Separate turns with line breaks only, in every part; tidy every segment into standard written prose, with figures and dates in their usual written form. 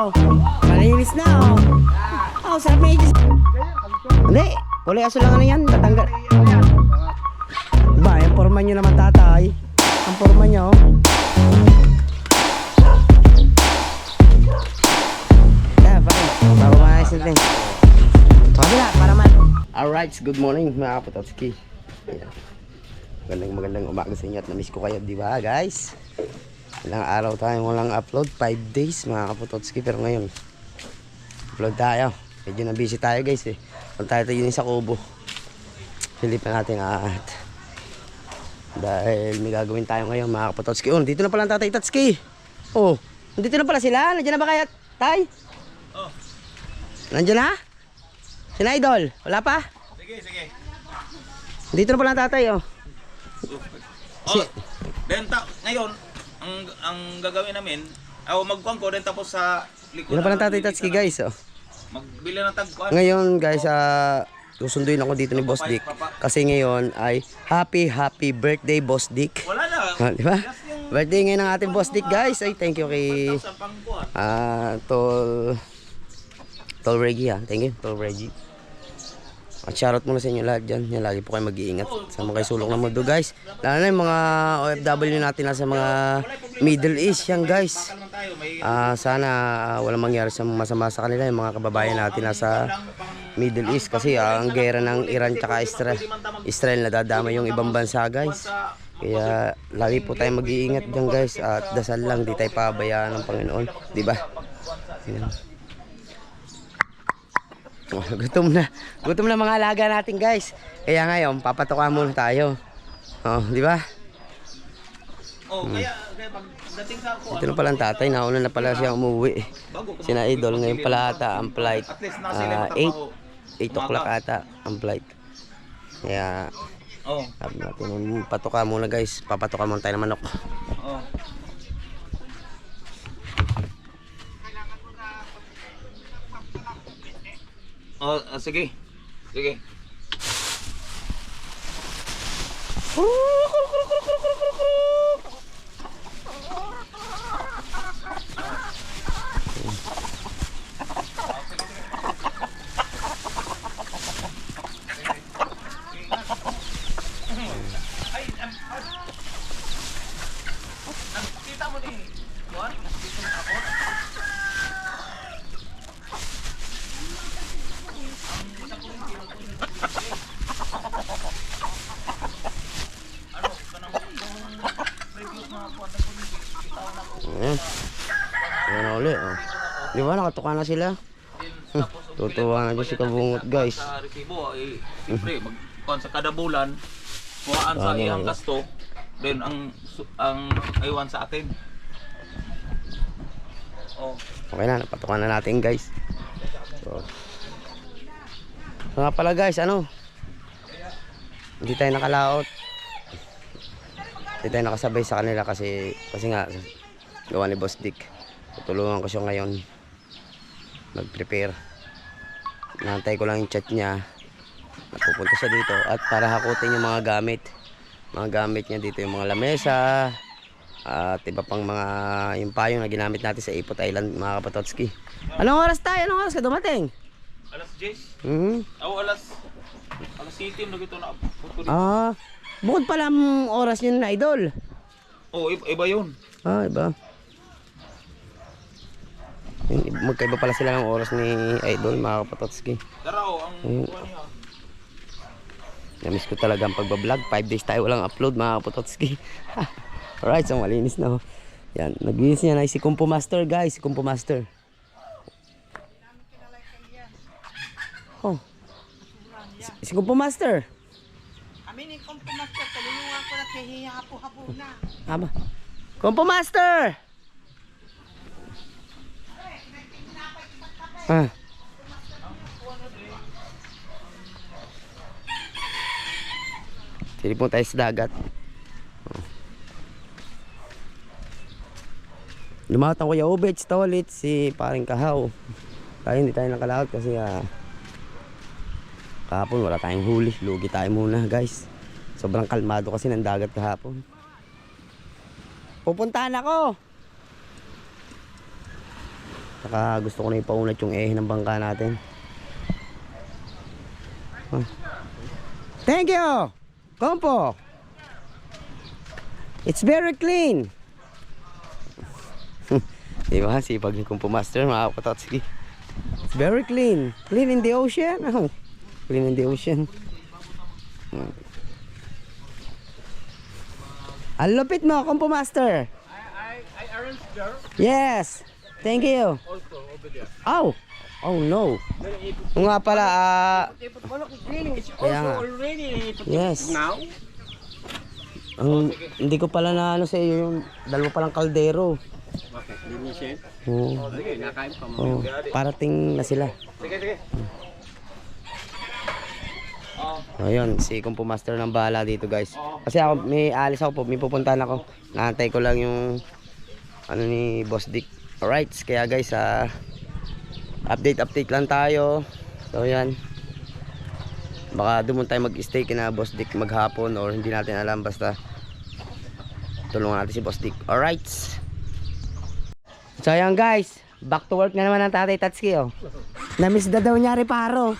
oh. Malinis na, oh. Oh, sarap na itis. Hindi, kulay aso lang ano yan. Tatanggal. Diba, yung forma nyo naman tatay. Ang forma nyo, oh. Yeah, pare. Bago manayos natin. Pagkila, para man. Alright, good morning mga kapatotski. Magandang umaga sa inyo at namiss ko kayo, di ba guys? Ilang araw tayo walang upload, 5 days mga kapatotski. Pero ngayon, upload tayo. Medyo na busy tayo guys eh. Punta tayo yun sa Kubo. Silipin natin at dahil may gagawin tayo ngayon mga kapatotski. Oh, dito na pala ang Tatay Tatski. Oh, dito na pala sila. Nandiyan na ba kaya tay? Oh. Nandiyan na? Sina Idol? Wala pa?
Sige.
Dito na pala ang tatay, oh.
Ngayon, ang gagawin namin, magkuhan ko rin tapos sa likod.
Dito na pala ang Tatay Tatski, guys, oh.
Magbili ng tagkuhan.
Ngayon, guys, susunduin ako dito ni Boss Dick. Kasi ngayon ay happy birthday, Boss Dick.
Wala na.
Di ba? Birthday ngayon ng ating Boss Dick, guys. Ay, thank you kay Tol Reggie, Thank you, Tol Reggie. At shoutout muna sa inyo lahat dyan. Yan, lagi po kayo mag-iingat sa mga sulok ng mundo, guys. Lalo na yung mga OFW natin nasa mga Middle East yan, guys. Sana walang mangyari sa masama sa kanila, yung mga kababayan natin nasa Middle East. Kasi ang gera ng Iran tsaka Israel nadadama yung ibang bansa, guys. Kaya lagi po tayo mag-iingat dyan, guys. At dasal lang, di tayo pabayaan ng Panginoon, di ba? Yan. Oh, gutom na mga alaga natin, guys. Kaya ngayon papatukan muna tayo. Oh, di ba?
Oh, kaya pagdating sa ako,
ito na pala ang tatay, nauna na pala siya umuwi. Sina Idol ngayon pala ata ang flight. 8 o'clock ata ang flight. Kaya sabi natin, patukan muna, guys. Papatukan muna tayo ng manok.
Oh. Sige. Kita mo ni Juan, dito ako.
Ayan na ulit, oh. Di ba nakatuka na sila? Tutuwa na dyan si Kabungot, guys.
Sa resibo, siyempre, sa kada bulan, buhaan sa iyang gasto, then ang aywan sa atin. Oh.
Okay na, napatukan na natin, guys. So nga pala, guys, hindi tayo nakalaot. Hindi tayo nakasabay sa kanila kasi nga gawa ni Boss Dick. Tutulungan ko siya ngayon mag-prepare. Nantay ko lang yung chat niya. Napupunta siya dito at para hakutin yung mga gamit niya dito, yung mga lamesa at iba pang mga yung payong na ginamit natin sa Ipot Island, mga kapatotski. Anong oras tayo? Anong oras ka dumating?
Alas 10. Alas 7 na gito na.
Bukod pala ang oras yun na, Idol.
Iba yun.
Iba. Magkaiba pala sila ng oras ni Idol, mga kapatotski.
Darao, ang kuha niya.
Namiss ko talaga ang pagbablog. 5 days tayo walang upload, mga kapatotski. Alright, so malinis na. Yan, nag-iis niya na si Kumpo Master, guys. Si Kumpo Master. Oh. Si Kumpo Master.
Kami ni Kumpo Master, tulungan ko na kaya hapo-hapo na.
Aba. Kumpo Master! Silipon tayo sa dagat. Lumatang Kuya Ubets, Tolit, si paring Kahaw. Tayo hindi tayo nakalaot kasi kahapon wala tayong huli. Lugi tayo muna, guys. Sobrang kalmado kasi ng dagat kahapon. Pupuntahan ako. Saka gusto ko na ipaunat yung ng bangka natin. Thank you, Kompo. It's very clean. Diba? Sipag ni Kompo Master, mga katatski. It's very clean. Clean in the ocean. Oh, clean in the ocean. Ang lupit mo, Kompo Master.
I arranged there.
Yes. Thank you.
Also over there.
Oh. Oh no. O nga pala, kaya nga.
Already
Yes.
now.
Hindi ko pala na ano sa iyo yung dalawa palang kaldero.
Okay, linisin.
Oo.
Sige, nakain pa mo.
Oh, parating na sila.
Sige, sige.
Ayun, si Kompo Master ng bahala dito, guys. Kasi ako, may alis ako po, may pupuntahan ako. Naantay ko lang yung ano ni Boss Dick. Alright, kaya guys, update lang tayo. So yan. Baka doon tayo mag-stay kina Boss Dick maghapon or hindi natin alam, basta tulungan natin si Boss Dick. Alright. So yan guys, back to work na naman ang Tatay Tatsuki, oh. Namiss na daw niya Reparo.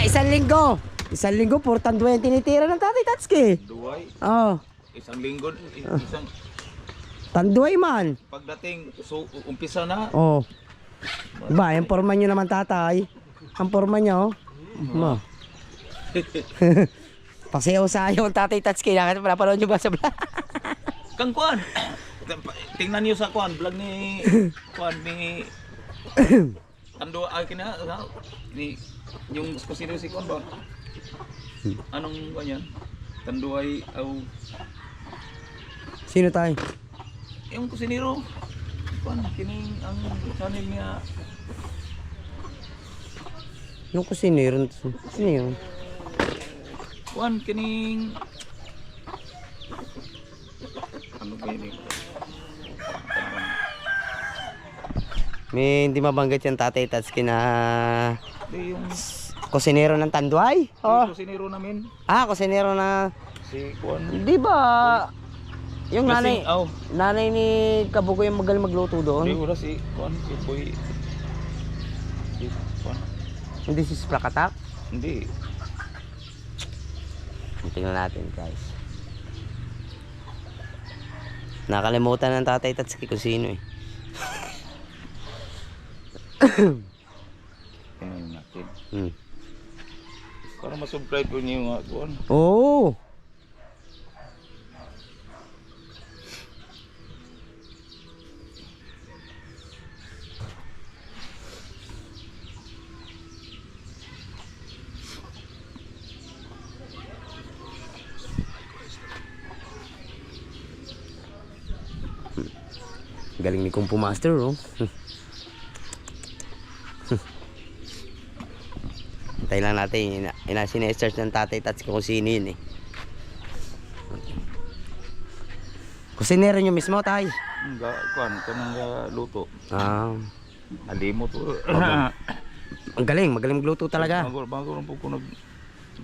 Isang linggo. Isang linggo, 420 tinitira ng Tatay Tatsuki.
Duway.
Oh,
Isang linggo, isang
tanduay man.
pagdating, so umpisa na.
Oh. Diba, yung forma nyo naman tatay. Ang forma nyo. Mo. Pasayaw-sayaw ang Tatay Tatsuki. Napanood nyo ba sa vlog?
Kang Kuan. Tingnan niyo sa Kuan, vlog ni Kuan ni Tando ay kina ni yung kusino si Kuan ba? Anong ganyan? Tando ay
Sino tayo?
yung kusinero. Kuan kining ang channel niya.
Yung kusinero. Sino yun?
Kuan kining ano ba yun?
May hindi mabanggit yung Tatay Tatsuki na
Di yung
kusinero ng Tanduay? Oh.
kusinero namin
Kusinero na.
si Kuan.
Di ba? Yung nanay,
Oh,
nanay ni Kabugo yung magaling magluto
di
doon.
wala si Kuan si Boy. Si Kuan.
Hindi si Splakatak.
Hindi.
Tingnan natin guys. Nakalimutan ng Tatay Tatsuki kung sino eh.
Tingnan natin.
Hmm.
Para ma-subscribe ko niyo nga Kuan.
Oo. Galing ni Kompo Master, oh. Hintay lang natin. Sinesearch ng Tatay Tatsuki kung sino yun eh. Kusinero nyo mismo, tay?
Nga Kuan kanang luto.
Ah.
Alimo to.
Ang galing, magaling magluto talaga.
Bago lang po ko nag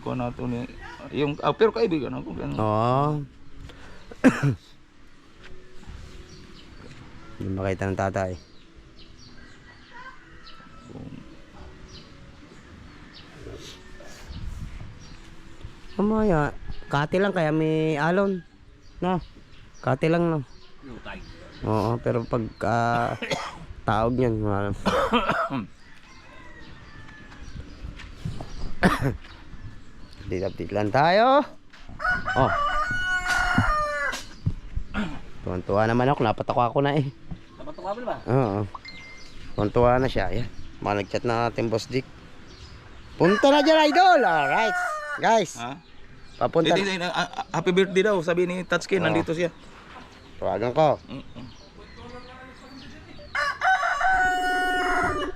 Kuan nato ni yung pero kaibigan ako ganun.
Oo. Hindi makita ng tatay. Mamaya, kati lang kaya may alon. Na, kati lang no.
Lutay.
Oo, pero pag taog niyan, update lang tayo. Oh. Tuwan-tuwa naman ako, napatawa ako na eh.
Napatawa ba?
Oo. Tuwan-tuwa na siya. Yan. Mga nag-chat na natin, Boss Dick. Punta na dyan, idol! Alright. Guys,
Ha?
papunta.
Happy birthday daw, sabi ni Tatsuki, nandito siya.
Tawagan ko.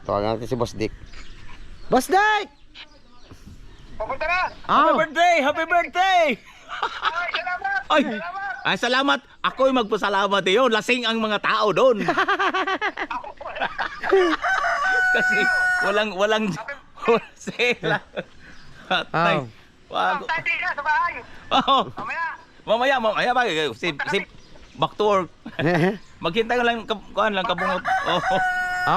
Tawagan natin si Boss Dick. Boss Dick!
Papunta na!
Happy birthday! Happy birthday!
Ay, salamat!
Ay, ay salamat. Ako'y magpasalamat eh. Yun, lasing ang mga tao doon. Kasi walang sila. Atay.
Oh.
Wag.
Tayo na sa bahay!
Oh.
Mamaya!
Mamaya ba? Si Back to work. Maghintay ka lang, kuan lang, kabungot. Oh.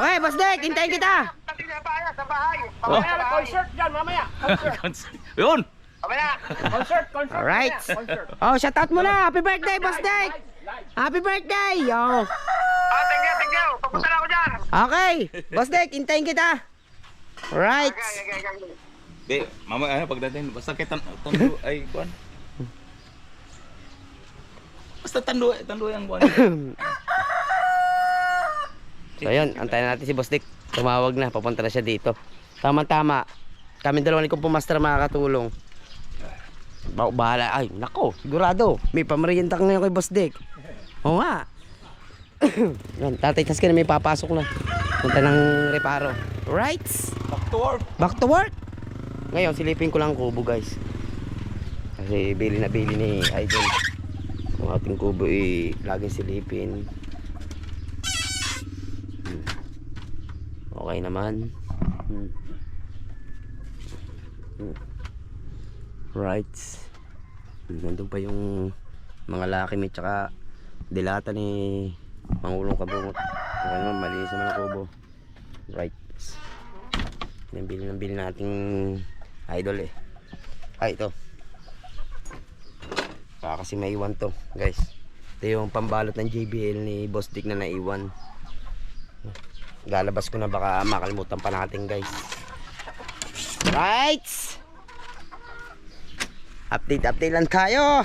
Okay, Boss Dick, hintayin kita.
Pati sa bahay, sa bahay.
Oh.
Mamaya, may concert dyan, mamaya.
Yun!
Mamaya. Concert.
Alright.
Concert.
Oh, shout out mo na. Happy birthday, Boss Dick. Happy birthday. Yo.
Thank you. Papunta na ako dyan.
Okay, Boss Dick, hintayin kita. Alright.
Be, mamaya pagdating, basta kay tando ay kuan. Basta tando ang kuan.
So ayun, antayin natin si Boss Dick. Tumawag na, papunta na siya dito. Tama-tama. Kami dalawa ni Kumpo Master makakatulong. Bahala. Ay, nako, sigurado. May pamerienda ka ngayon kay Boss Dick. Oo nga. Yan, Tatay Taskin na may papasok na. Punta ng reparo. Right?
Back to work.
Back to work. Ngayon, silipin ko lang ang kubo, guys. Kasi bili na bili ni Idol. Ang ating kubo laging silipin. Okay naman. Right. Nandun pa yung mga laki may tsaka dilata ni Mangulong Kabungot. Okay naman, malinis naman ang kubo. Right. Nabili nating Idol eh. Ay, ito. Baka kasi maiwan to, guys. Ito yung pambalot ng JBL ni Boss Dick na naiwan. Lalabas ko na, baka makalimutan pa natin, guys. Right. Update lang tayo.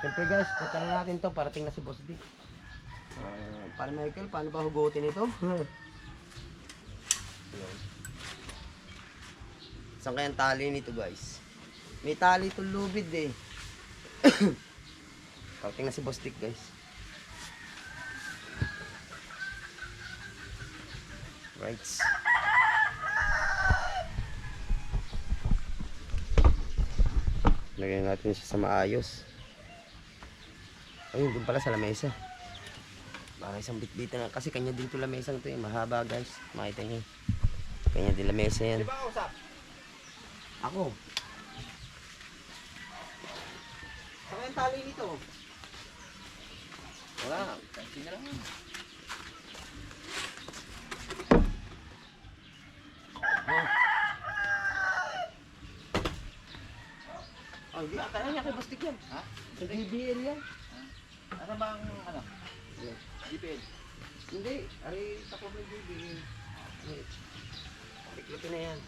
Siyempre, guys, punta na natin to. Parating na si Boss Dick. Para Michael, paano ba hugutin ito? Saan kayang tali nito, guys? May tali itong lubid eh. Parating na si Boss Dick, guys. Right. Lagyan natin siya sa maayos. Ayun, dun pala sa lamesa. Baka isang bitbitan na. Kasi kanya din to lamesang to eh. Mahaba, guys. Makita nyo. Kanya din lamesa yan.
Di ba usap?
Ako. Saan yung tali nito? Wala. Kasi na lang. Oh, di akala niya kay Boss Dick yan. Ha? Sa JBL yan.
Ano bang ano?
JBL. Hindi, ari takot ng JBL. Tiklopin na yan.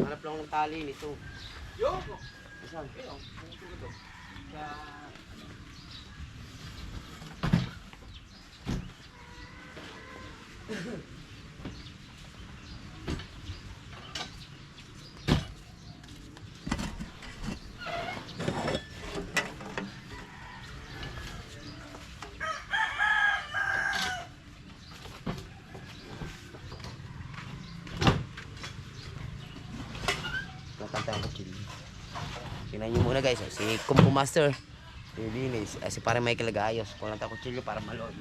Hanap lang ng tali nito.
Yo!
Saan?
Yo, kung ito. Sa...
Nakanta ang kutsilyo. Tingnan nyo muna, guys. Si Kumpo Master. Linis. Si para Michael nag-aayos. Kung nata kutsilyo para malinis.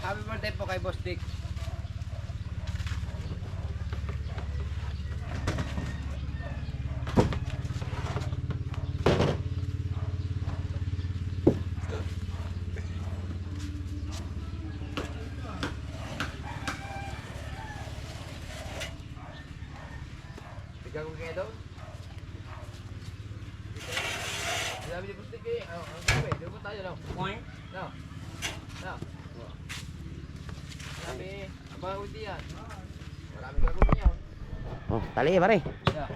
Happy birthday po kay Boss Dick. Ikaw kung kaya daw? Sabi ni Boss Dick eh. Ang sabi, doon po tayo daw. No. No. Sabi, abang uti yan. Maraming gagawin niya.
Oh, tali pare.
Yeah.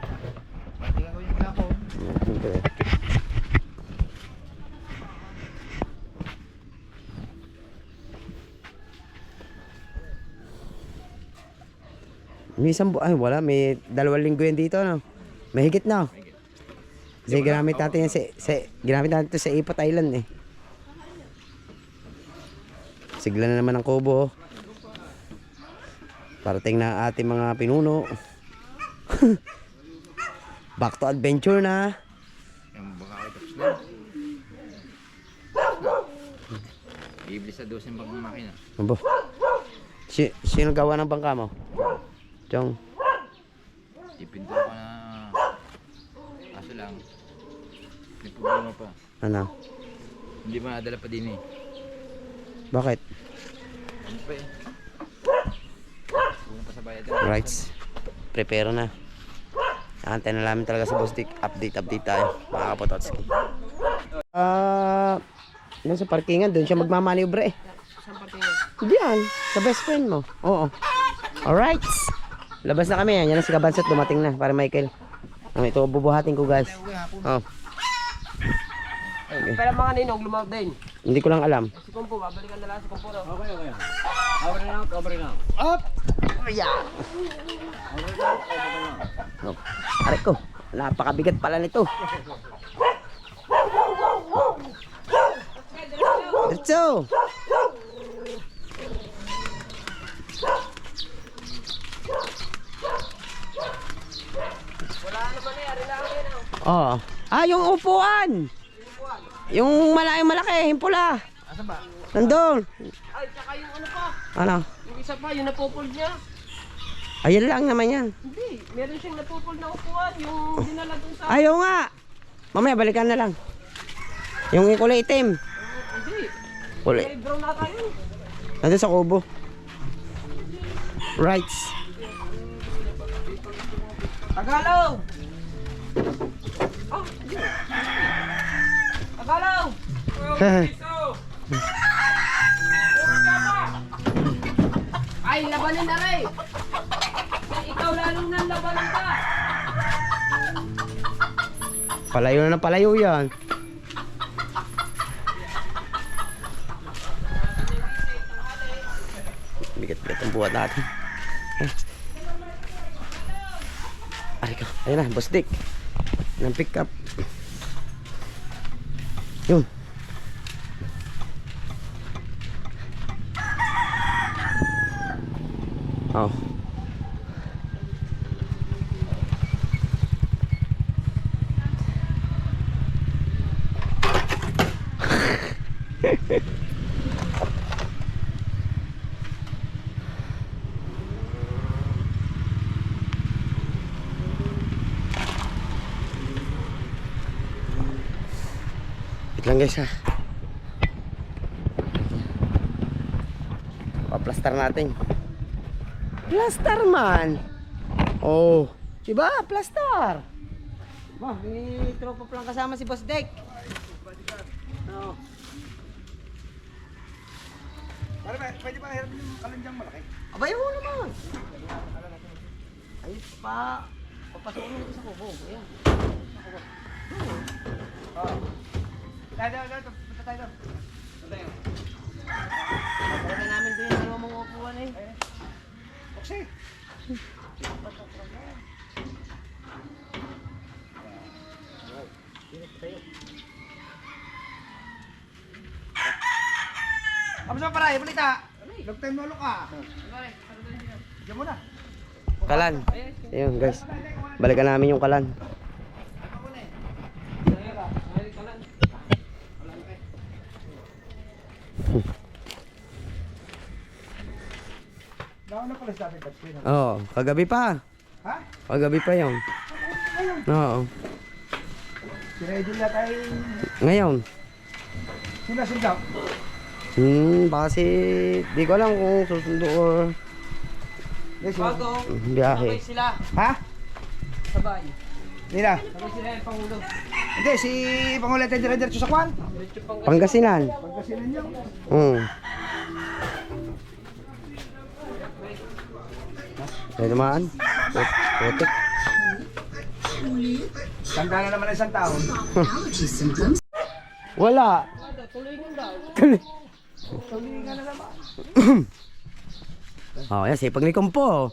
Maraming gagawin niya ako.
May isang ay wala, may 2 linggo yan dito, no? Mahigit na. Kasi ginamit natin yan ginamit natin ito sa Ipot Island eh. Sigla na naman ang kubo. Parating na ating mga pinuno. Back to adventure na.
Yung baka kayo tapos na. Bibili sa 12 bang makina.
Abo. Sino gawa ng bangka mo? Chong.
Ipinto ko na. Kaso lang. May problema pa.
Ano?
Hindi mo nadala pa din eh.
Bakit?
Ano pa eh. Kulang pa sa bayad.
Rights. Prepare na. Antay na namin talaga sa Boss Dick. Update tayo. Mga kapototski. Doon sa parkingan. Doon siya magmamaniobra eh.
Saan parkingan?
Diyan. Sa best friend mo. Oo. Alright. Labas na kami. Yan na si Kabansat. Dumating na. Para Michael. Ito bubuhatin ko guys. Oh.
Pero mga ninong, lumawag din.
Hindi ko lang alam.
Si Kumpo, babalikan na lang si Kumpo. No?
Okay. Over now.
Up! Yeah. Oh. Aray ko. Napakabigat pala nito. Diretso!
Wala naman eh, ari lang yun.
Oh. Yung upuan! Yung malaki, yung pula.
Asan ba?
Nandun.
Ay, tsaka yung ano pa.
Ano?
Yung isa pa, yung napopold niya.
Ayun lang naman yan.
Hindi, meron siyang napopold na upuan. Yung dinala dun sa...
Ayaw nga. Mamaya balikan na lang. Yung kulay itim.
Hindi,
Kulay.
may brown na tayo.
Nandun sa kubo. Rights.
Tagalog! Oh, hindi. Tagalog! Ay, labanin na rin! Ikaw lalong nang labanan ka!
Palayo na ng palayo yan. Bigat-bigat ang buhat natin. Ay ko. Ayun na, Boss Dick. Nang pick up. Yun. Oh. Wait lang guys ha. Paplastar natin. Plaster man. Oh, diba? Plaster. Bah, may tropa pa lang kasama si Boss Dick. Oh.
Pwede ba hirap yung kalandyang malaki?
Abay mo naman. Ayos pa. Papasukin mo dito sa kubo. Ayan.
Punta tayo doon.
Talaga namin doon yung dalawang mga upuan eh.
Oksi. Kamusta pa paray? Balita. Long time no look ah. Diyan mo na.
Kalan. Ayun guys. Balikan namin yung kalan.
Daw na pala sa atin touchscreen.
Oo, kagabi pa.
Ha?
Kagabi pa yun. Oo.
Sinedule na tayo.
Ngayon.
Sinasundaw.
Baka si... Di ko alam kung susundo or
Bago,
biyahe.
sabay sila.
Ha?
Sabay.
Nila.
Sabay sila yung Pangulo.
Hindi, si Pangulo tayo dire-diretso sa kwan.
Pangasinan.
Pagkasinan niyo.
May dumaan. Putik.
Tanda na naman ang isang taon.
Wala.
Tuloy nyo daw.
Tuloy nga na naman.
Oh, yan. Sipag ni Kumpo.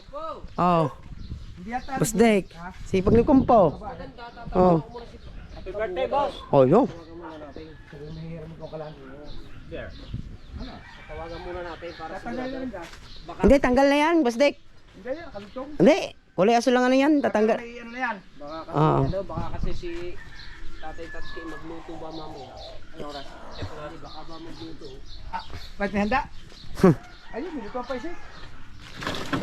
Oh.
Hindi yata.
Boss Dick. Sipag ni Kumpo. Oh.
Happy birthday, boss!
Oh, yun.
Tawagan muna natin para sa
Tatanda na rin ka.
Hindi, tanggal na yan, Boss Dick.
Hindi yan, kalutong.
Hindi. Kulay aso lang ano yan. Tatanggal.
May ano na yan.
Oo.
ano, baka kasi si Tatay Tatki, magluto ba mamaya? Ano oras? Baka ba magluto?
Ba't may handa? Ayun, may luto pa isa.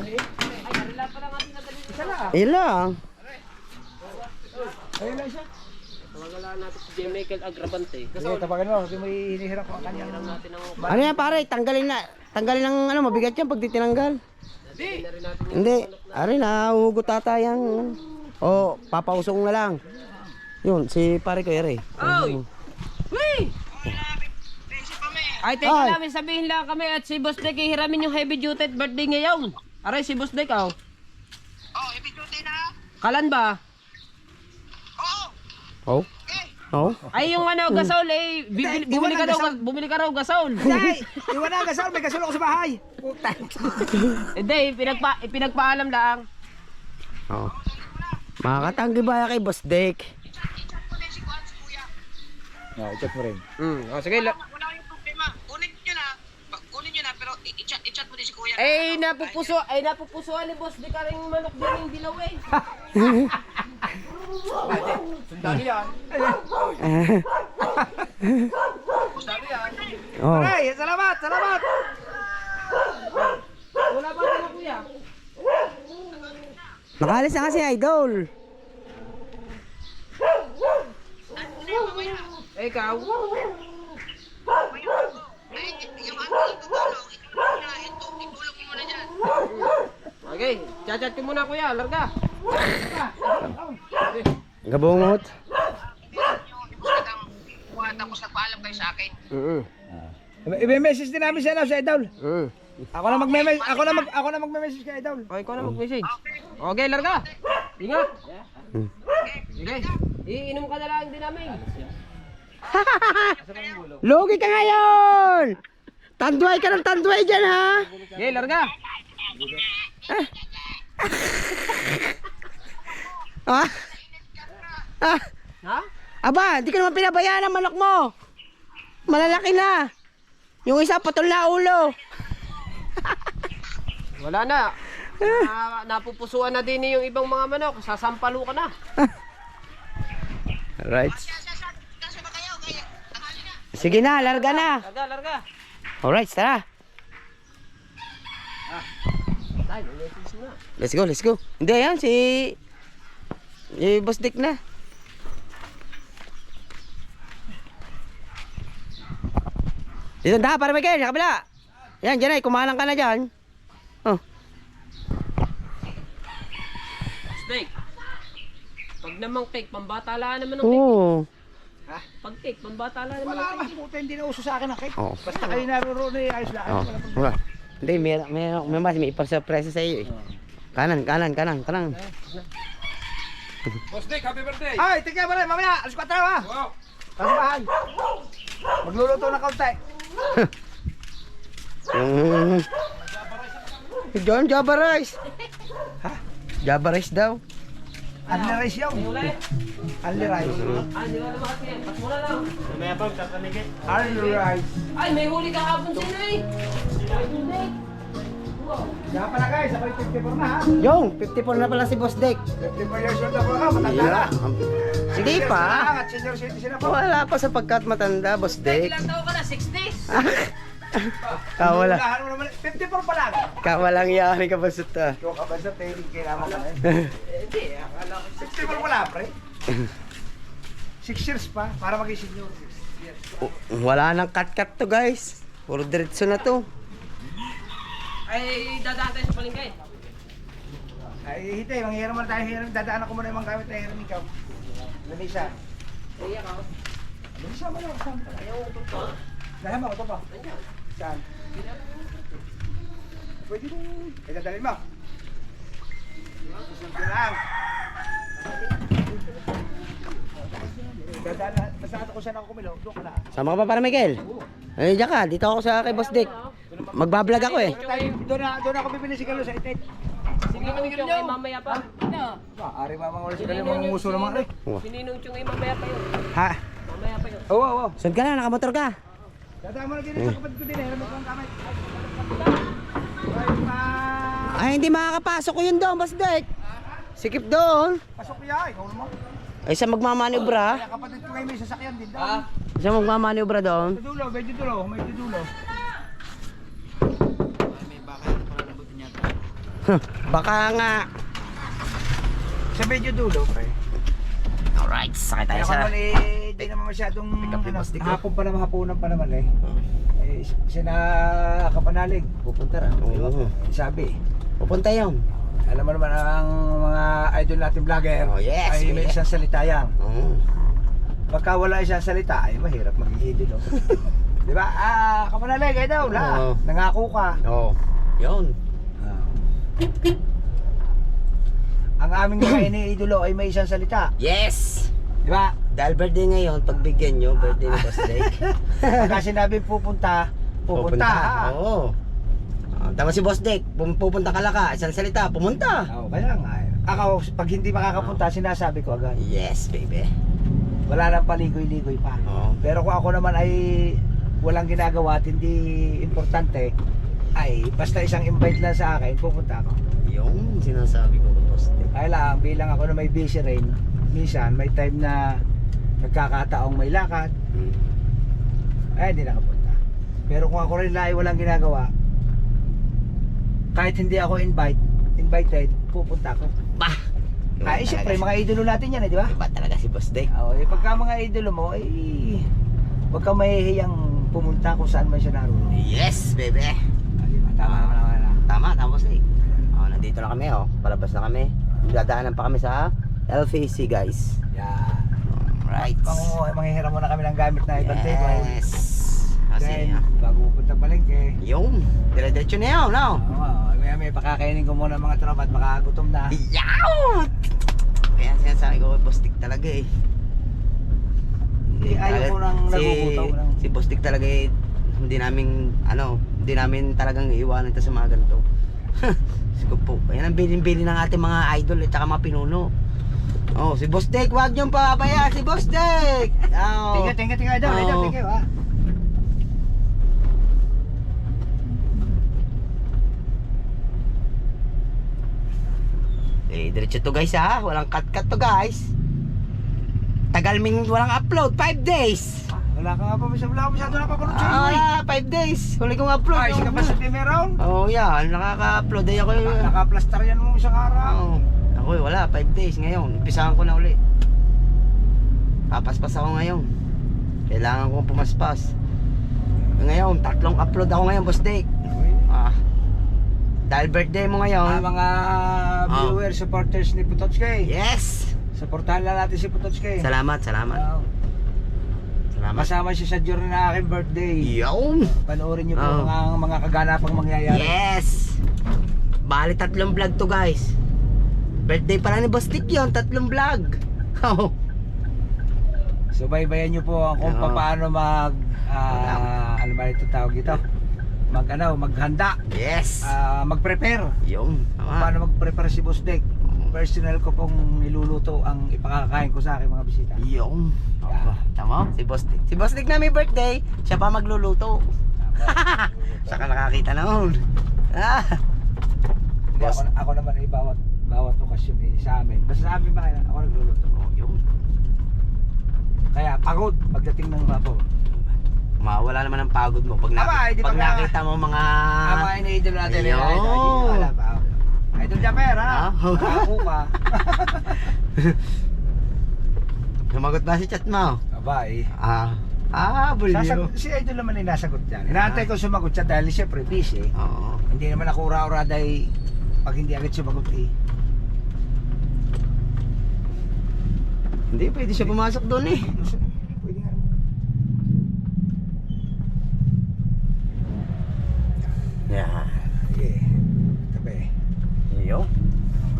Ay, karila pa lang ating nadali.
Isa lang.
Ayun lang.
Ayun lang isa.
Tawagaan natin si J. Michael Agravante.
Sige, tapagan mo. Hindi mo hinihirap ko ang kanyang
Natin ang
Ano yan pare? Tanggalin ng ano, mabigat yan pag di tinanggal.
na rin natin.
Hindi. Ari na, hugot ata yan. O, papausong na lang. Yun, si pare ko Ere.
Oy! Uy! Ay, teka
Ay.
namin sabihin lang kami at si Boss Dick ihiramin yung heavy duty at birthday ngayon. Aray, si Boss Dick, oh.
Oh, heavy duty na.
Kalan ba?
Oh? Oh?
Ay, yung ano, gasol eh. Bumili ka raw gasol.
Ay, iwan na gasol. May gasol ako sa bahay. Puta.
Hindi, pinagpaalam lang.
Oh. Makakatanggi ba kay Boss Dick?
I-chat mo din si Kuan, si Kuya.
I-check mo rin.
Oh, sige.
Wala kayong problema. Kunin nyo na, pero i-chat mo din si Kuya.
Napupusuan ni Boss Dick ka rin manok din yung dilaw eh.
Sundali yan.
Oh.
Ay, salamat, salamat.
Wala ba na kuya?
Nakalis na kasi idol.
Eh, ikaw?
Ay, yung ano, itutulong. Itulong mo muna dyan.
Okay, chat ko muna kuya, larga.
Gabungot.
Tapos nagpaalam kayo sa akin.
I-message din namin sa Idol. Ako na magme-message kay Idol.
Okay, ikaw na mag-message. Okay, larga. Ingat. Sige. Iinom ka na lang din namin.
Lugi ka ngayon! Tanduay ka ng tanduay dyan ha!
Okay, larga.
Ah? Ah?
Ha?
Aba, di ka naman pinabayaan ang manok mo! Malalaki na! Yung isa patol na ulo!
Wala na. Napupusuan na din yung ibang mga manok. Sasampalo ka na.
Alright.
Kasi ba kayo? Kaya, tanghali na.
Sige na, larga na!
Larga, larga.
Alright, tara!
Dahil, message na.
Let's go, let's go! Hindi, ayan, si Boss Dick na. Dito na, para Michael, sa kabila. Yan, dyan ay, kumalang ka na dyan. Oh.
Steak. Pag namang cake, pambata lang naman ang cake.
Oo.
Pag cake, pambata lang naman
Wala
ang
naman,
cake.
puta, hindi na uso sa akin ang cake.
Oh.
Basta kayo naroon eh, ayos lang.
Oh.
Wala pang-
Wala. Hindi, may ipasurpresa sa iyo eh. Kanan.
Boss Dick, happy birthday! Ay, tingnan mo rin, mamaya, alas 4 ha! Wow! Sa bahay. Magluluto ng kaunti.
John, Java rice.
Ha?
Java rice daw.
Unli rice yun. Unli rice.
Di ba naman kasi yan? Pas mo na lang.
Unli rice.
Ay, may huli kahapon sino eh.
Kaya pala guys, ako yung 54 na ha.
Yung, 54 na pala si Boss Dick.
54 years old na po ako, matanda na.
Hindi
Years
pa.
na lang at senior citizen na po.
Wala pa sapagkat matanda, Boss Dick.
Ilang taon ka na? 60?
Kawala.
Unahan mo naman, 54 pa lang.
Kawalang yan ka ba sa
Yung kabasa, tayo kailangan ka na.
Hindi, akala ko
64 wala pre. 6 years pa, para maging senior. 6 years.
Wala nang cut-cut to guys. Puro diretso na to.
ay dadaan tayo sa palengke.
Ay, hite, manghihirap mo na tayo, dadaan ako muna yung mga gamit na hiram ikaw. Lamisa.
Iya ka.
Lamisa mo lang, saan ka? Ayaw ko to. Dahil mo, ito pa. Saan? Pwede mo. Ay, dadalhin mo. Susunod ko lang. Dadaan, basta ako siya nakakumilo, doon ko na.
Sama ka pa para Michael? Ay, diyan ka. Dito ako sa kay Boss Dick. Magbablog ako eh.
Doon ako bibili si Carlos sa itit.
Sininong yung ay mamaya pa.
Ari mamang wala sila mga muso naman rin.
Sininong yung ay mamaya pa yun.
Ha?
Mamaya pa yun.
Oo, oo.
Saan ka na? Nakamotor ka?
Dadaan mo na din sa kapatid ko din, hiram mo ang kamay. Ay,
Ay, hindi makakapasok ko yun doon, Boss Dick. Sikip doon.
pasok niya, ikaw naman.
Ay, sa magmamanubra?
Kaya kapatid ko ngayon may sasakyan din doon.
Sa magmamanubra doon?
May dulo, may dulo, may dulo.
Baka nga.
Sa medyo dulo, pre.
Alright, sakay tayo
Kaya
sa...
naman eh, di naman masyadong hapon pa naman, hapunan pa naman eh. Eh, siya na kapanalig, pupunta ra.
Oo.
Sabi,
Pupunta yun.
alam mo naman ang mga idol natin vlogger,
Oh, yes,
ay may
yes.
isang salita yan.
Oo.
Pagka wala isang salita, ay mahirap maging idol. Di ba? Kapanalig, ay daw,
Oo.
nangako ka.
Oo. Yun.
Ang aming mga iniidolo ay may isang salita.
Yes!
Di ba?
Dahil birthday ngayon, pagbigyan nyo, birthday ni Boss Drake.
Pagka sinabi pupunta, pupunta.
Oo. Tama si Boss Drake, pupunta ka laka, isang salita, pumunta.
Oo, kaya nga. Ako, pag hindi makakapunta, sinasabi ko agad.
Yes, baby.
Wala nang paligoy-ligoy pa.
Oo.
Pero kung ako naman ay walang ginagawa at hindi importante, ay basta isang invite lang sa akin, pupunta ako.
Yung sinasabi ko kay Boss Drake.
Kaya lang, bilang ako na may busy rin, minsan may time na nagkakataong may lakad, ay hindi nakapunta. Pero kung ako rin ay walang ginagawa, kahit hindi ako invited, pupunta ako.
Bah!
Ay, siyempre, mga idolo natin yan, di ba?
Iba talaga si Boss Drake.
Oo, pagka mga idolo mo, ay huwag kang mahihiyang pumunta kung saan man siya naroon.
Yes, baby.
Diba? Tama naman na.
Tama, Boss Drake. Nandito na kami, palabas na kami. Dadaanan pa kami sa LFAC, guys.
Yan.
Right.
Manghihiram muna kami ng gamit na ibang
Yes. Kasi,
Then, bago pupunta palengke.
yung, dire-diretso na yun, no?
Oo, may pakakainin ko muna mga tropa at makagutom na.
Yaw! Kaya sinasabi ko kay Boss Dick talaga eh.
Ayaw ko nang nagugutom lang.
Si Boss Dick talaga eh, hindi namin talagang iiwanan ito sa mga ganito. Sige po, yan ang bilin-bilin ng ating mga idol at saka mga pinuno. Oh, si Boss Dick, wag niyong papabayaan si Boss Dick! Oh.
Tingga idol,
Oo.
tingga ha.
Eh, diretso to guys ha, walang cut-cut to guys. Tagal ming walang upload, 5 days.
Wala ka nga pa, wala ka masyado napapanood sa inyo eh.
5 days. Huli kong upload.
Ay, sige pa sa Timeron.
Oh, yan. Nakaka-upload ay ako.
Naka-plaster yan mo isang araw.
Oo. Ako wala. 5 days ngayon. Umpisahan ko na uli. Papaspas ako ngayon. Kailangan kong pumaspas. Ngayon, 3 upload ako ngayon, Boss Dick. Dahil birthday mo ngayon.
Mga viewers, supporters ni Putotske.
Yes!
Supportahan lang natin si Putotske.
Salamat. Salamat.
Kasama siya sa journey na aking birthday.
Yun!
Panoorin niyo po mga kaganapang mangyayari.
Yes! Bali 3 vlog to guys. Birthday pala ni Boss Dick yun, 3 vlog. Oh.
Subaybayan niyo po kung
Oo.
paano ano ba ito tawag ito? Maghanda.
Yes!
Mag-prepare.
Yung.
Paano mag-prepare si Boss Dick? Personal ko pong niluluto ang ipakakain ko sa aking mga bisita.
Yung. Tama? Si Boss Dick. Si Boss Dick na may birthday, siya pa magluluto. Saka nakakita noon.
Hindi, ako naman ay bawat okasyon sa amin. Basta sa amin ba ako nagluluto.
Yung.
Kaya pagod pagdating ng hapon.
Mawala naman ang pagod mo pag,
Di ba
pag
nga?
nakita mo mga...
Mga iniidol natin.
Ayun.
Idol Japper ha? Ako ka.
Sumagot ba si chat mo?
Abay.
Bulyo.
Si Idol naman ay nasagot dyan. Inaantay ko sumagot siya dahil siyempre busy.
Oo.
Hindi naman ako ura-ura dahil pag hindi agad sumagot eh.
Hindi, pwede siya pumasok doon eh.
Pwede nga.
Yeah.
Yeah. Tabi.
Yo.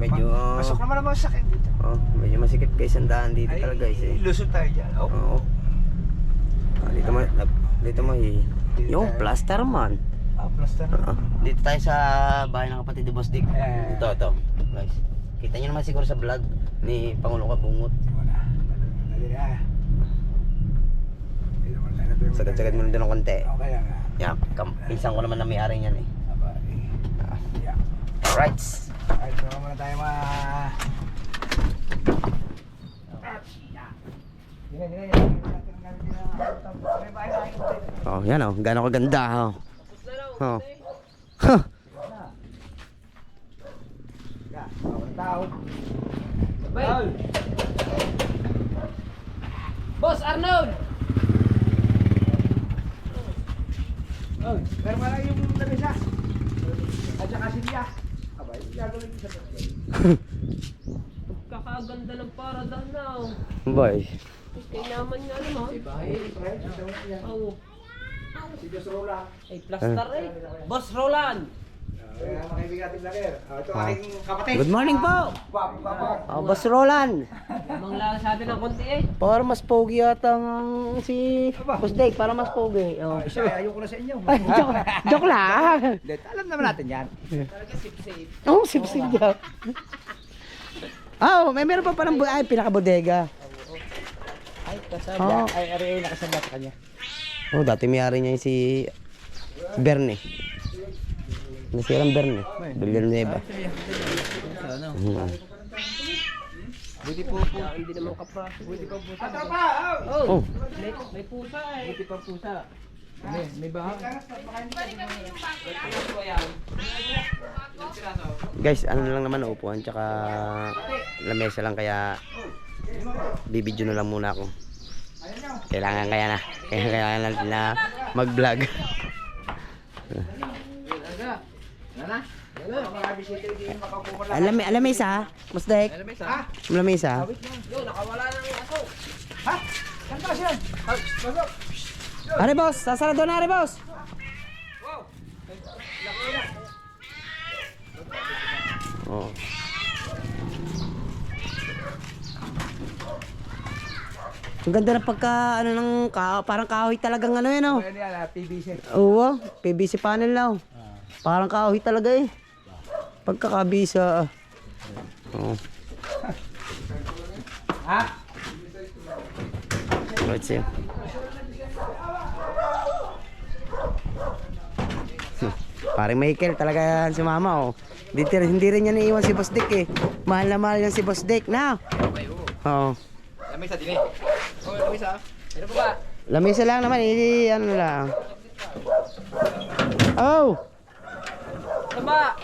Medyo...
Pasok naman ang mga sakit dito.
medyo masikip guys ang daan dito talaga guys eh.
Lusot tayo dyan.
Oo. Dito mo yung plaster man.
Plaster na.
Dito tayo sa bahay ng kapatid ni Boss Dick. Ito. Guys. Kita niyo naman siguro sa vlog ni Pangulo Kabungot.
Wala. Dali na.
Sagad-sagad mo na doon ng konti.
Okay nga.
Yeah, pinsan ko naman na may-ari niyan eh.
Abay. Yeah.
Alright.
Alright, so muna tayo
Oh, yan oh. Gano'ng kaganda oh. Oh.
Tao.
Bay. Boss Arnold!
Pero wala yung lamesa. At saka silya. Abay, gagawin ko sa birthday.
Kakaganda ng parada na.
Boy.
Kaya naman nga naman. Oo.
Si Diyos Roland.
Ay, plaster eh. Boss Roland!
Mga kaibigan natin vlogger. Ito aking kapatid.
Good morning po.
Papa.
Oh, Boss Roland.
Lamang lang sa atin ng konti eh.
Para mas pogi yata ang si Boss Dave. Para mas pogi. Oh.
Isa, ayoko na sa inyo.
Ay, joke lang.
Alam naman natin yan.
Talaga sip-sip.
Oh, sip-sip joke. Oh, may meron pa parang ay pinaka-bodega.
Ay, kasabla. Ay, ari nakasabla sa kanya.
Oh, dati may-ari niya yung si Berne. Nasirang Berne. Villanueva.
Buti po po. Hindi naman kapraso. Buti pa pusa.
Oh.
May pusa eh.
Buti pa pusa. May baha.
Guys, ano lang naman upuan tsaka lamesa lang kaya bibidyo na lang muna ako. Kailangan kaya na. Kailangan natin na mag-vlog. Lamesa? Musdek? Lamesa?
Yo, nakawala ng aso.
Ha? Saan ba siya? Pasok.
Are boss, sasarado na are boss. Oh. Ang ganda ng pagka ano ng parang kahoy talagang ano yan oh.
Ano yan, PVC.
Oo, PVC panel lang. Parang kahoy talaga eh. Pagkakabisa. Oh.
Ha?
Let's see. Parang Michael talaga yan si mama oh. Hindi rin niya naiwan si Boss Dick eh. Mahal na mahal yan si Boss Dick na. Oo.
Lamesa din eh. Oh, lamesa. Ano pa ba?
Lamesa lang naman, ano lang. Oh!
Tama!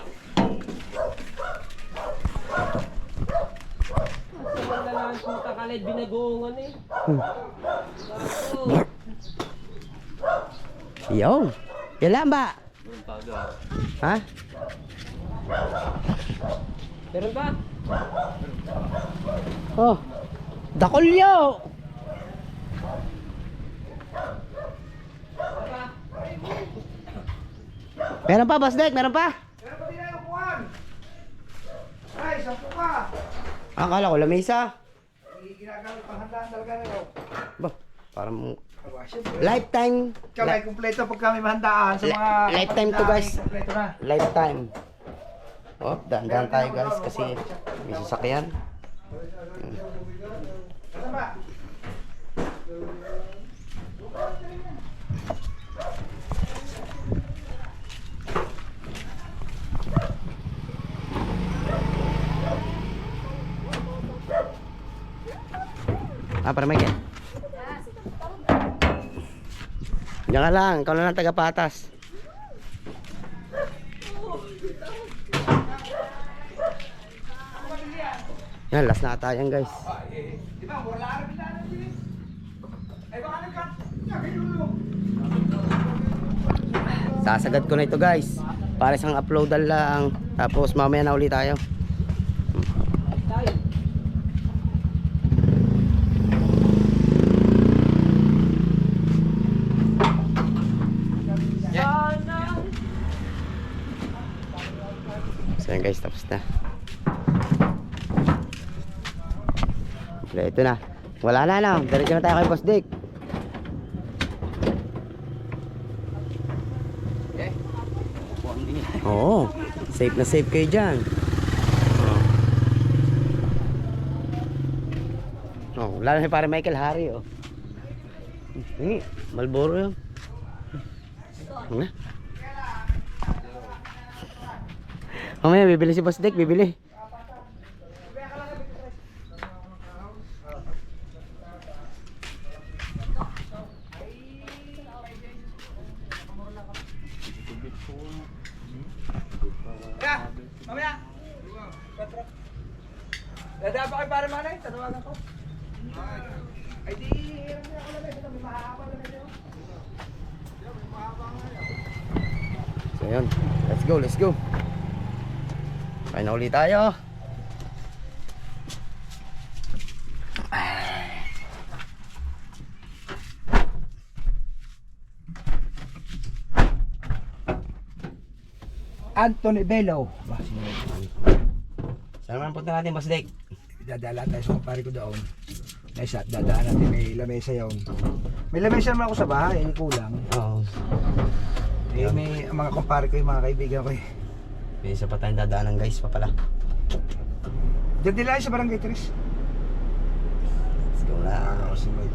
Saman na lang kung kakalid binagoongan eh.
Yo! Yan lang ba? Ha?
Meron ba?
Oh! Dakulyo! Meron pa, Boss Dick? Meron pa?
Pero pati na yung kuwan. Ay, sampu ka.
Akala ko lamesa.
Ginagamit panghandaan talaga na yun.
Ba, parang
Aba, siyempre.
lifetime.
Tsaka may kumpleto pag kami mahandaan sa mga
Lifetime to, guys.
Kumpleto na.
Lifetime. Oh, dahan-dahan tayo guys kasi may sasakyan.
Ano ba?
Para Michael. Diyan ka lang, ikaw na lang taga-patas. Yan, last na tayo guys.
Di ba, wala rin na din. Ay, baka nagkat.
Sasagad ko na ito guys. Para isang uploadan lang. Tapos mamaya na ulit tayo. So yan guys, tapos na. Ito na. Wala na no. Diretso na tayo kay Boss Dick. Oo. Safe na safe kayo dyan. Oh, lalo na para Michael Harry oh. Malboro yun. Ano? Mamaya bibili si Boss Dick, bibili.
Kaya, mamaya. Dadaan pa kayo para manay, tatawagan ko. Ay di, hirap na ako lang ito, may mahaba lang ito.
So yun, let's go. Kain na ulit tayo.
Anthony Bello.
Saan naman punta natin, Boss Dick?
Dadala tayo sa kumpare ko doon. Nasa dadaan natin, may lamesa yun. May lamesa naman ako sa bahay, hindi kulang.
Oo.
Eh, may mga kumpare ko, yung mga kaibigan ko eh.
May isa pa tayong dadaanan guys pa pala.
Diyan din lang sa Barangay Tres.
Let's go na.
Kasi may...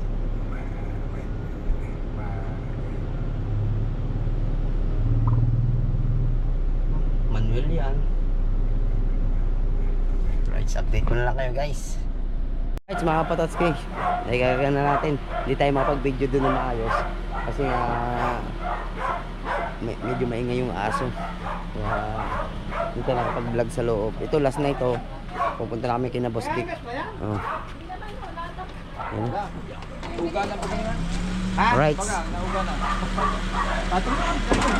Manuel yan. Right, update ko na lang kayo guys. Right, mga Patotski, nagkakaroon na natin. Hindi tayo makapag-video doon na maayos. Kasi medyo maingay yung aso. Kaya hindi tayo nakapag-vlog sa loob. Ito last night oh. Pupunta na kami kina Boss Dick. Oh. Ayan.
Uga na pagkain na. Ha?
Right.
Nauga na. Patong mo.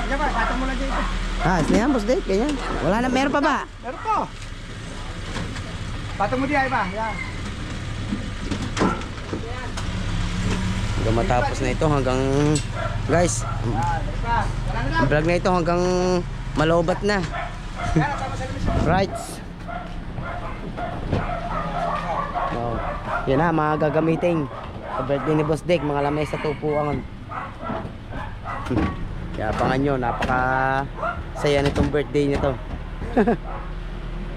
Diyan ba? Patong mo lang dito.
Sige yan Boss Dick, ganyan. Wala na, meron pa ba?
Meron po. Patong mo diyan ba? Yan.
Hanggang matapos na ito, hanggang guys, ang vlog na ito hanggang malobat na. Right. Oh, yan na, mga gagamitin sa birthday ni Boss Dick, mga lamay sa tupuan. Kaya abangan nyo, napaka saya nitong birthday nito.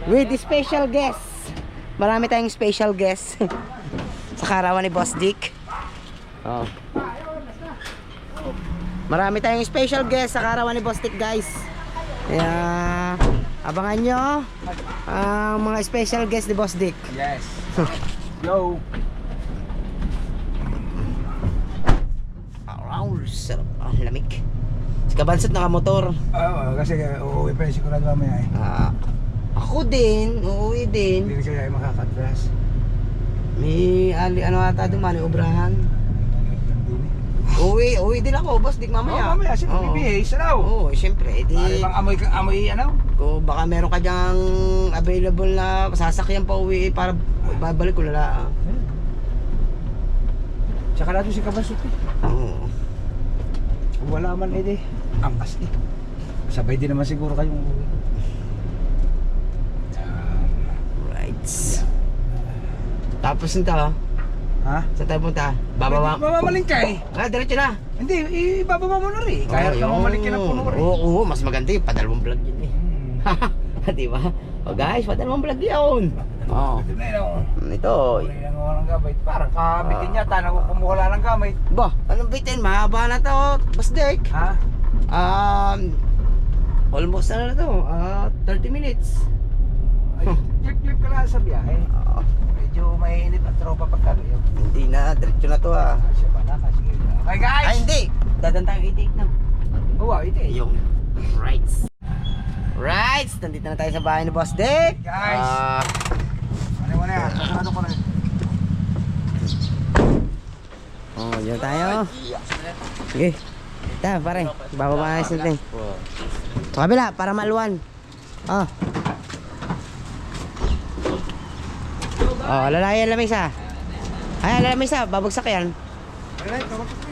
With the special guests. Marami tayong special guests sa karawan ni Boss Dick. Oh. Marami tayong special guest sa karawan ni Boss Dick guys. Kaya abangan nyo ang mga special guest ni Boss Dick.
Yes. Yo.
Around, sarap ang lamig. Si Kabansot nakamotor.
Kasi uuwi pa rin sigurado mamaya eh.
Ako din, uuwi din.
Hindi kaya makakatras.
May ano ata duman, obrahan. Uwi din ako, Boss Dick mamaya.
Mamaya, sino bibihis? Ano?
Oo, siyempre, edi.
Bang amoy ano?
Kung baka meron ka dyang available na sasakyan pa uwi para babalik ko lala.
Tsaka natin si Kabansot eh.
Oo.
Kung wala man edi, angkas eh. Sabay din naman siguro kayong uwi.
Right. Tapos nito,
Ha?
saan tayo punta? Bababa.
Mamamalin ka eh.
Diretso na.
Hindi, ibababa mo na rin. Kaya ka mamalik ka ng puno rin.
Oo, mas maganda yung padalawang vlog yun eh. Di ba? O guys, padalawang vlog yun. Oo.
Ito na yun.
Ito.
Kulay ng mga ng gamit. Parang kabitin yata, nakukumuha ng gamit.
Ba, anong bitin? Mahaba na to, Boss Dick.
Ha?
Almost na to. 30 minutes.
Ay, clip ka lang sa biyahe. Medyo mainit at tropa pagkano yun.
Hindi na, diretso na to
Siya pala, kasi okay guys!
Ay, hindi. Dadan tayo 88 na.
Oh, wow, ito eh.
Yung rights. Rights! Nandito na tayo sa bahay ni Boss Dick.
Guys. Ano mo na yan? Masarado ko na yun.
Diyan tayo. Sige. Ito, pare. Bababa na natin. Sa kabila, para maluwan. Lalayan lang isa. Ay, alam isa, babagsak yan.
Alright, babagsak ko.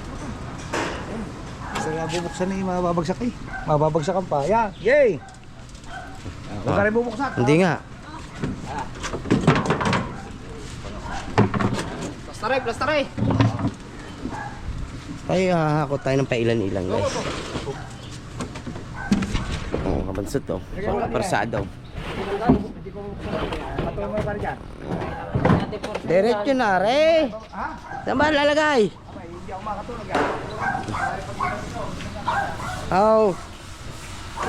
Sa bubuksan na yung mababagsak eh. Mababagsakan pa. Yan, yay! Huwag ka rin bubuksan.
Hindi nga.
Plastaray.
Tayo, hahakot tayo ng pailan-ilan guys. Kabansot to. Persado.
Hindi ko bubuksan. Patuloy mo pa rin dyan.
Diretso na, re.
Ha?
Saan ba lalagay?
Hindi ako makatulog yan.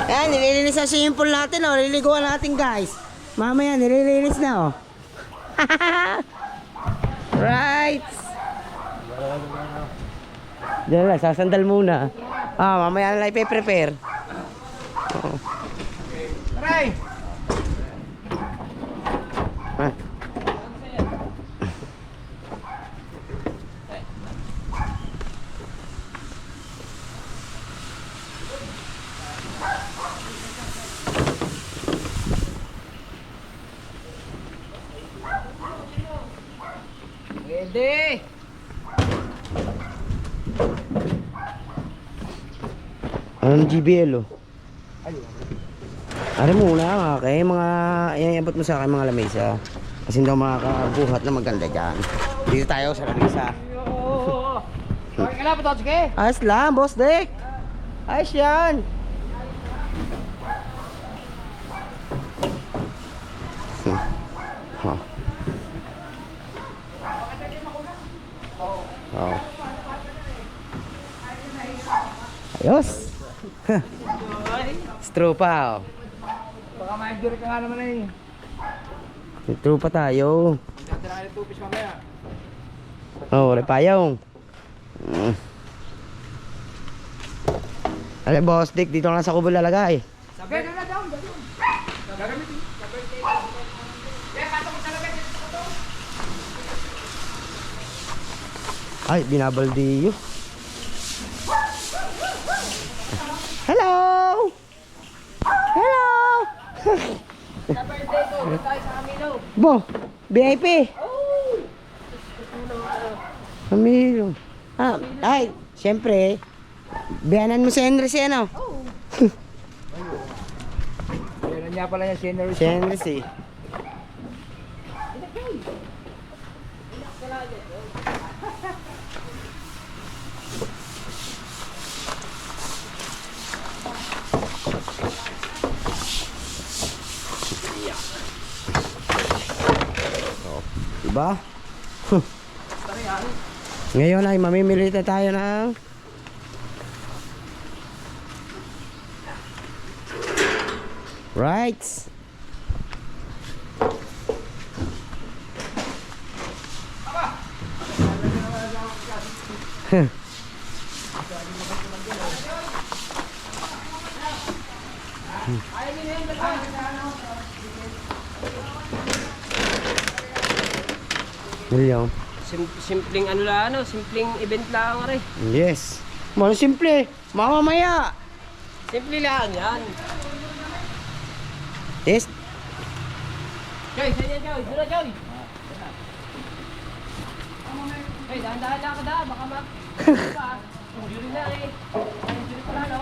Ayan, nililinis na swimming pool natin, oh. Liliguan natin, guys. Mamaya, nililinis na, oh. Right. Diyan lang, sasandal muna. Mamaya na lang ipe-prepare.
Aray!
Ah.
Pwede.
Anong GBL oh? Ari muna kay mga iabot mo sa akin mga lamesa. Kasi hindi ako makakabuhat na maganda dyan. Dito tayo sa lamesa.
Okay ka lang, Pototsuke?
Ayos lang, boss Dick. Ayos yan. Huh. Oh. Ayos. Stropa oh.
Baka ma-injure ka nga naman eh.
Stropa tayo.
Dadala ka ng tupis mamaya.
Oh, wala payong. Alam boss Dick, dito lang sa kubo lalagay.
Sabi, doon na down. Gagamitin.
Ay, binabaldi yun. Hello! Hello!
Sa birthday ko, dito tayo sa Camilo.
Bo, VIP. Camilo. Ah, ay, siyempre, biyanan mo si Henry si ano?
Yan niya pala yung scenery.
Si Henry si. Diba? Ngayon ay mamimili na tayo ng rights. William.
Simpleng ano lang, simpleng event lang rin.
Yes. Malo simple. Mamamaya.
Simple lang yan.
Yes.
Joy, saan yan, Joy? Dura, Joy. Joy, dahan-dahan lang ka da. Baka injury na eh. Injury pala, no?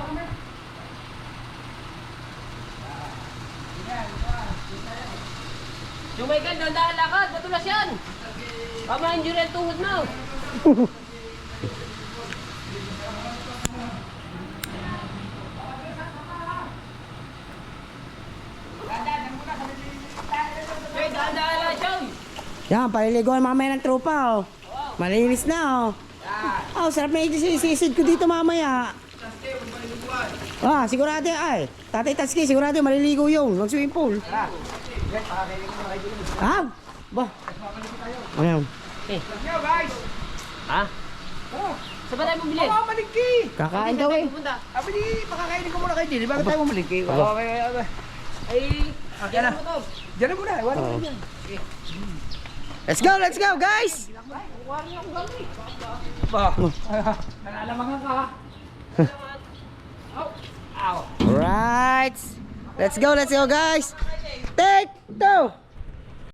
Joe Michael, dahan-dahan lakad. Matulas yan. Baka ma-injury ang tuhod mo. Joy, dahan-dahan lang, Joy.
Yan, paliliguan mamaya ng tropa oh. Malinis na oh. Oh, sarap na isisid ko dito mamaya. Ah, sigurado ay. Tatay Tatsuki, sigurado maliligo yung mag-swimming pool. Ah, ba? Ano?
Yo guys!
Ha? Saan ba tayo bumili?
Mamalingki!
Kakain daw eh.
Pupunta.
Sabi di, pakakainin ko muna kayo din. Bakit tayo mamalingki?
Aba.
Okay, okay.
Ay,
Yan na.
mo to.
Diyan na muna. Wala
Oo.
mo dyan.
Let's go guys.
Ba? Nalalamangan ka ha?
Alright. Let's go guys. Take 2.